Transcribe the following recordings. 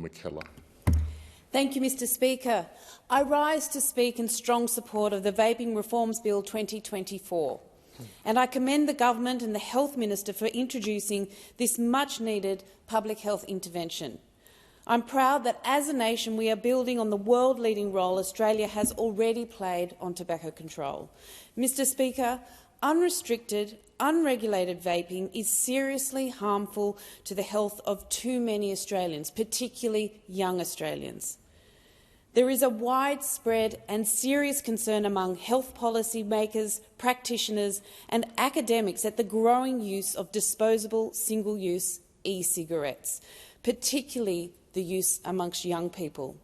McKellar. Thank you, Mr Speaker. I rise to speak in strong support of the Vaping Reforms Bill 2024, and I commend the Government and the Health Minister for introducing this much-needed public health intervention. I'm proud that as a nation we are building on the world-leading role Australia has already played on tobacco control. Mr Speaker, unrestricted, unregulated vaping is seriously harmful to the health of too many Australians, particularly young Australians. There is a widespread and serious concern among health policy makers, practitioners and academics at the growing use of disposable single-use e-cigarettes, particularly the use amongst young people.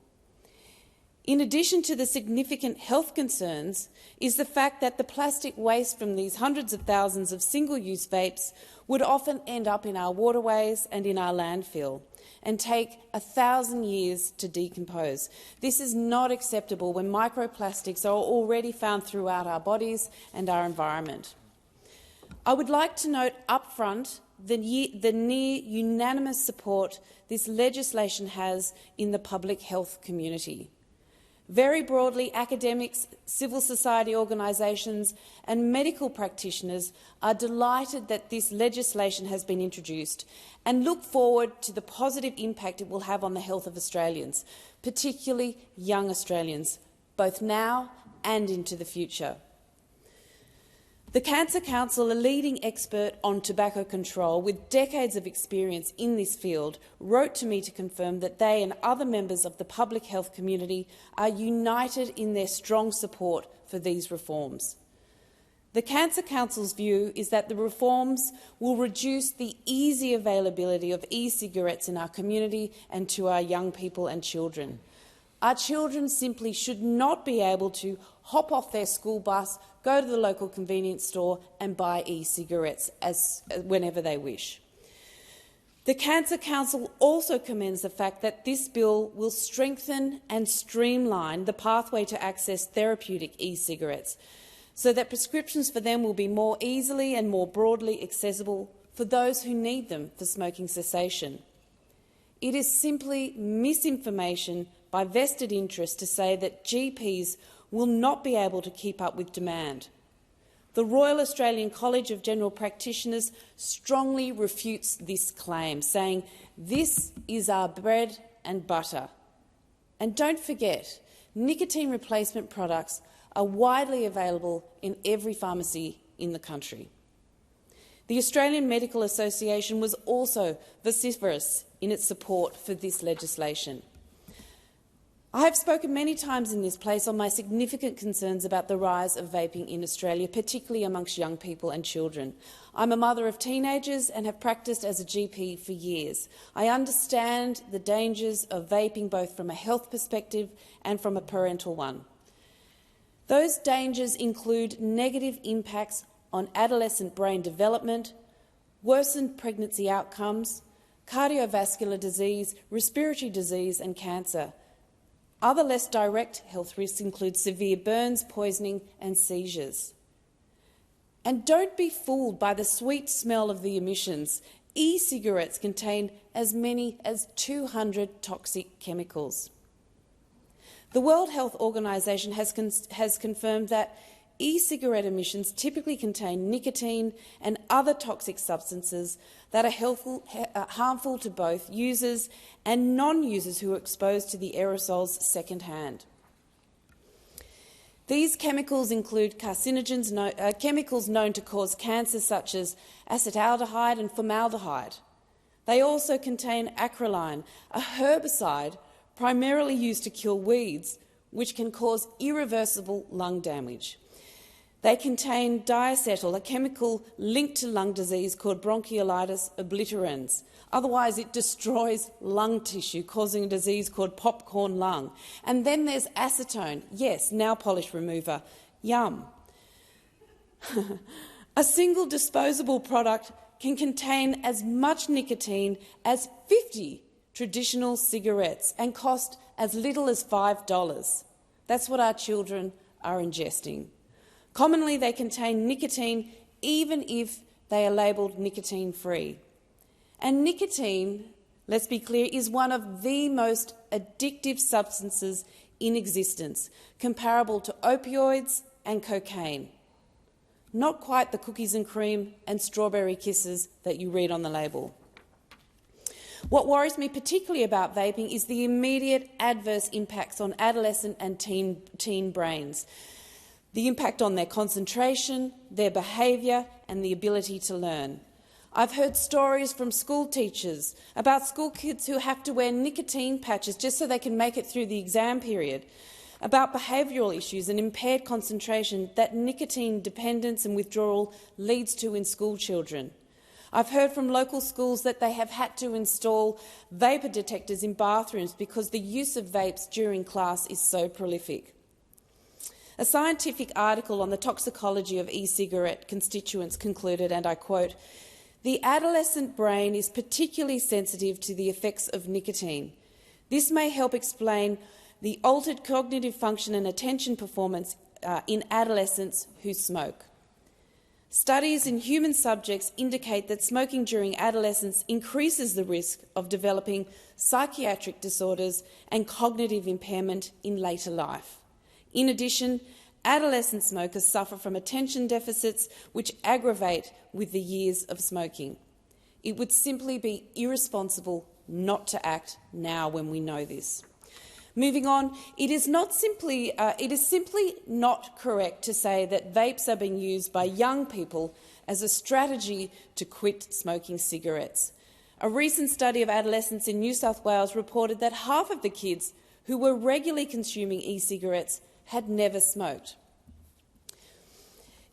In addition to the significant health concerns is the fact that the plastic waste from these hundreds of thousands of single-use vapes would often end up in our waterways and in our landfill and take 1,000 years to decompose. This is not acceptable when microplastics are already found throughout our bodies and our environment. I would like to note upfront the near unanimous support this legislation has in the public health community. Very broadly, academics, civil society organisations and medical practitioners are delighted that this legislation has been introduced and look forward to the positive impact it will have on the health of Australians, particularly young Australians, both now and into the future. The Cancer Council, a leading expert on tobacco control with decades of experience in this field, wrote to me to confirm that they and other members of the public health community are united in their strong support for these reforms. The Cancer Council's view is that the reforms will reduce the easy availability of e-cigarettes in our community and to our young people and children. Our children simply should not be able to hop off their school bus, go to the local convenience store and buy e-cigarettes whenever they wish. The Cancer Council also commends the fact that this bill will strengthen and streamline the pathway to access therapeutic e-cigarettes so that prescriptions for them will be more easily and more broadly accessible for those who need them for smoking cessation. It is simply misinformation by vested interest to say that GPs will not be able to keep up with demand. The Royal Australian College of General Practitioners strongly refutes this claim, saying this is our bread and butter. And don't forget, nicotine replacement products are widely available in every pharmacy in the country. The Australian Medical Association was also vociferous in its support for this legislation. I have spoken many times in this place on my significant concerns about the rise of vaping in Australia, particularly amongst young people and children. I'm a mother of teenagers and have practiced as a GP for years. I understand the dangers of vaping both from a health perspective and from a parental one. Those dangers include negative impacts on adolescent brain development, worsened pregnancy outcomes, cardiovascular disease, respiratory disease and cancer. Other less direct health risks include severe burns, poisoning and seizures. And don't be fooled by the sweet smell of the emissions. E-cigarettes contain as many as 200 toxic chemicals. The World Health Organization has confirmed that e-cigarette emissions typically contain nicotine and other toxic substances that are harmful to both users and non-users who are exposed to the aerosols second-hand. These chemicals include carcinogens, chemicals known to cause cancer such as acetaldehyde and formaldehyde. They also contain acrolein, a herbicide primarily used to kill weeds, which can cause irreversible lung damage. They contain diacetyl, a chemical linked to lung disease called bronchiolitis obliterans. Otherwise, it destroys lung tissue, causing a disease called popcorn lung. And then there's acetone. Yes, nail polish remover. Yum. A single disposable product can contain as much nicotine as 50 traditional cigarettes and cost as little as $5. That's what our children are ingesting. Commonly, they contain nicotine even if they are labelled nicotine-free. And nicotine, let's be clear, is one of the most addictive substances in existence, comparable to opioids and cocaine. Not quite the cookies and cream and strawberry kisses that you read on the label. What worries me particularly about vaping is the immediate adverse impacts on adolescent and teen brains, the impact on their concentration, their behaviour and the ability to learn. I've heard stories from school teachers about school kids who have to wear nicotine patches just so they can make it through the exam period, about behavioural issues and impaired concentration that nicotine dependence and withdrawal leads to in school children. I've heard from local schools that they have had to install vapour detectors in bathrooms because the use of vapes during class is so prolific. A scientific article on the toxicology of e-cigarette constituents concluded, and I quote, "The adolescent brain is particularly sensitive to the effects of nicotine. This may help explain the altered cognitive function and attention performance in adolescents who smoke. Studies in human subjects indicate that smoking during adolescence increases the risk of developing psychiatric disorders and cognitive impairment in later life. In addition, adolescent smokers suffer from attention deficits which aggravate with the years of smoking. It would simply be irresponsible not to act now when we know this." Moving on, it is simply not correct to say that vapes are being used by young people as a strategy to quit smoking cigarettes. A recent study of adolescents in New South Wales reported that half of the kids who were regularly consuming e-cigarettes had never smoked.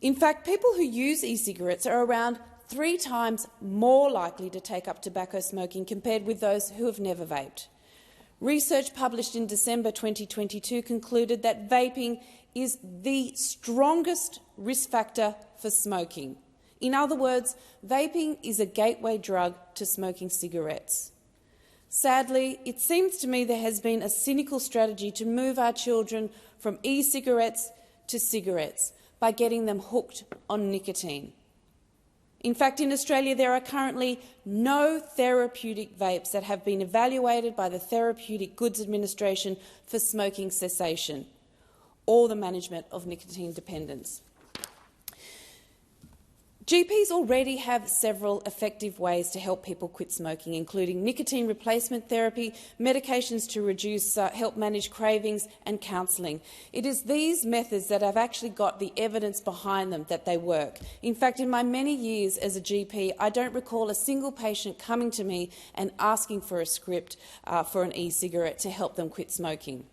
In fact, people who use e-cigarettes are around 3 times more likely to take up tobacco smoking compared with those who have never vaped. Research published in December 2022 concluded that vaping is the strongest risk factor for smoking. In other words, vaping is a gateway drug to smoking cigarettes. Sadly, it seems to me there has been a cynical strategy to move our children from e-cigarettes to cigarettes by getting them hooked on nicotine. In fact, in Australia, there are currently no therapeutic vapes that have been evaluated by the Therapeutic Goods Administration for smoking cessation or the management of nicotine dependence. GPs already have several effective ways to help people quit smoking, including nicotine replacement therapy, medications to help manage cravings and counselling. It is these methods that have actually got the evidence behind them that they work. In fact, in my many years as a GP, I don't recall a single patient coming to me and asking for a script for an e-cigarette to help them quit smoking.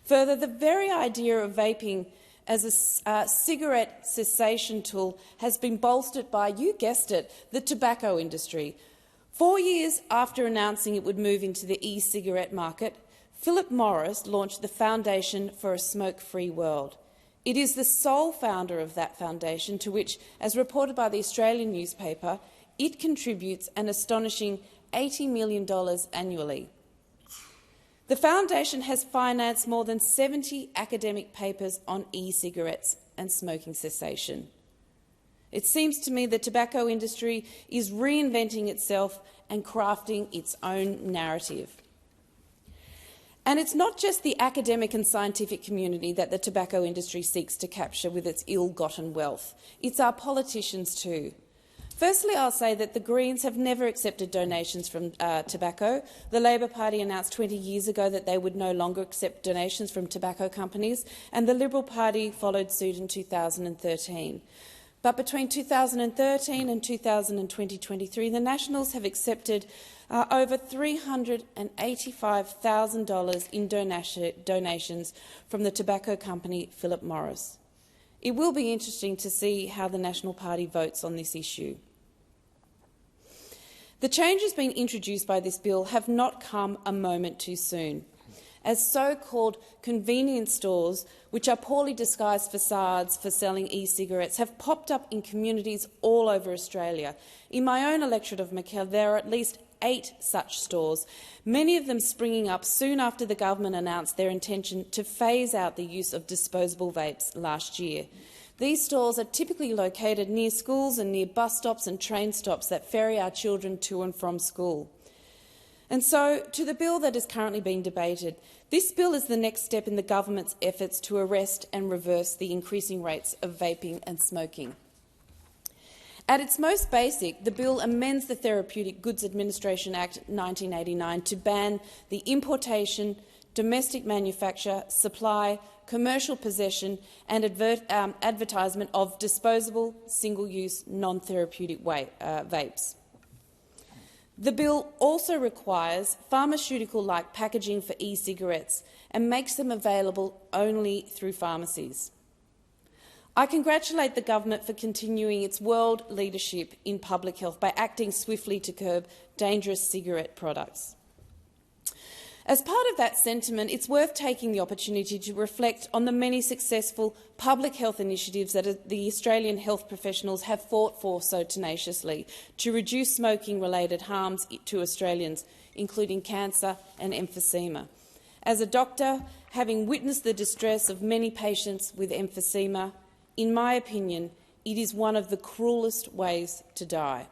Further, the very idea of vaping as a cigarette cessation tool has been bolstered by, you guessed it, the tobacco industry. 4 years after announcing it would move into the e-cigarette market, Philip Morris launched the Foundation for a Smoke-Free World. It is the sole founder of that foundation to which, as reported by the Australian newspaper, it contributes an astonishing $80 million annually. The foundation has financed more than 70 academic papers on e-cigarettes and smoking cessation. It seems to me the tobacco industry is reinventing itself and crafting its own narrative. And it's not just the academic and scientific community that the tobacco industry seeks to capture with its ill-gotten wealth. It's our politicians too. Firstly, I'll say that the Greens have never accepted donations from tobacco. The Labor Party announced 20 years ago that they would no longer accept donations from tobacco companies, and the Liberal Party followed suit in 2013. But between 2013 and 2023, the Nationals have accepted over $385,000 in donations from the tobacco company Philip Morris. It will be interesting to see how the National Party votes on this issue. The changes being introduced by this bill have not come a moment too soon, as so-called convenience stores, which are poorly disguised facades for selling e-cigarettes, have popped up in communities all over Australia. In my own electorate of Mackel, there are at least 8 such stores, many of them springing up soon after the government announced their intention to phase out the use of disposable vapes last year. These stores are typically located near schools and near bus stops and train stops that ferry our children to and from school. And so, to the bill that is currently being debated, this bill is the next step in the government's efforts to arrest and reverse the increasing rates of vaping and smoking. At its most basic, the bill amends the Therapeutic Goods Administration Act 1989 to ban the importation, domestic manufacture, supply, commercial possession and advertisement of disposable, single-use, non-therapeutic vapes. The bill also requires pharmaceutical-like packaging for e-cigarettes and makes them available only through pharmacies. I congratulate the government for continuing its world leadership in public health by acting swiftly to curb dangerous cigarette products. As part of that sentiment, it's worth taking the opportunity to reflect on the many successful public health initiatives that the Australian health professionals have fought for so tenaciously to reduce smoking-related harms to Australians, including cancer and emphysema. As a doctor, having witnessed the distress of many patients with emphysema, in my opinion, it is one of the cruelest ways to die.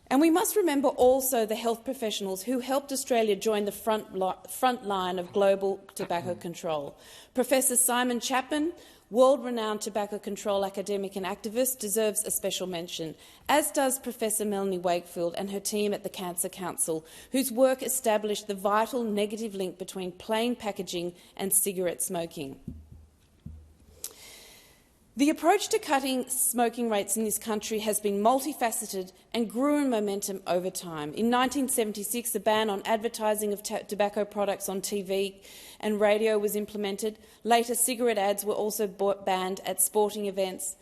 And we must remember also the health professionals who helped Australia join the front line of global tobacco control. Professor Simon Chapman, world-renowned tobacco control academic and activist, deserves a special mention, as does Professor Melanie Wakefield and her team at the Cancer Council, whose work established the vital negative link between plain packaging and cigarette smoking. The approach to cutting smoking rates in this country has been multifaceted and grew in momentum over time. In 1976, a ban on advertising of tobacco products on TV and radio was implemented. Later, cigarette ads were also banned at sporting events.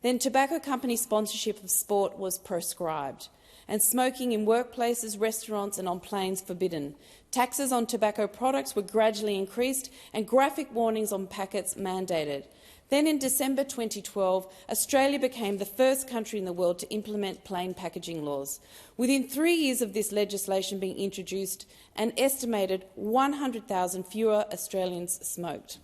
Then tobacco company sponsorship of sport was proscribed, and smoking in workplaces, restaurants and on planes forbidden. Taxes on tobacco products were gradually increased and graphic warnings on packets mandated. Then in December 2012, Australia became the first country in the world to implement plain packaging laws. Within 3 years of this legislation being introduced, an estimated 100,000 fewer Australians smoked.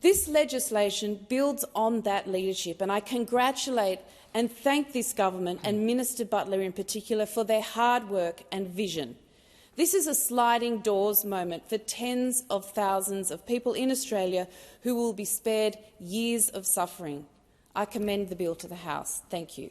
This legislation builds on that leadership, and I congratulate and thank this government and Minister Butler in particular for their hard work and vision. This is a sliding doors moment for tens of thousands of people in Australia who will be spared years of suffering. I commend the bill to the House. Thank you.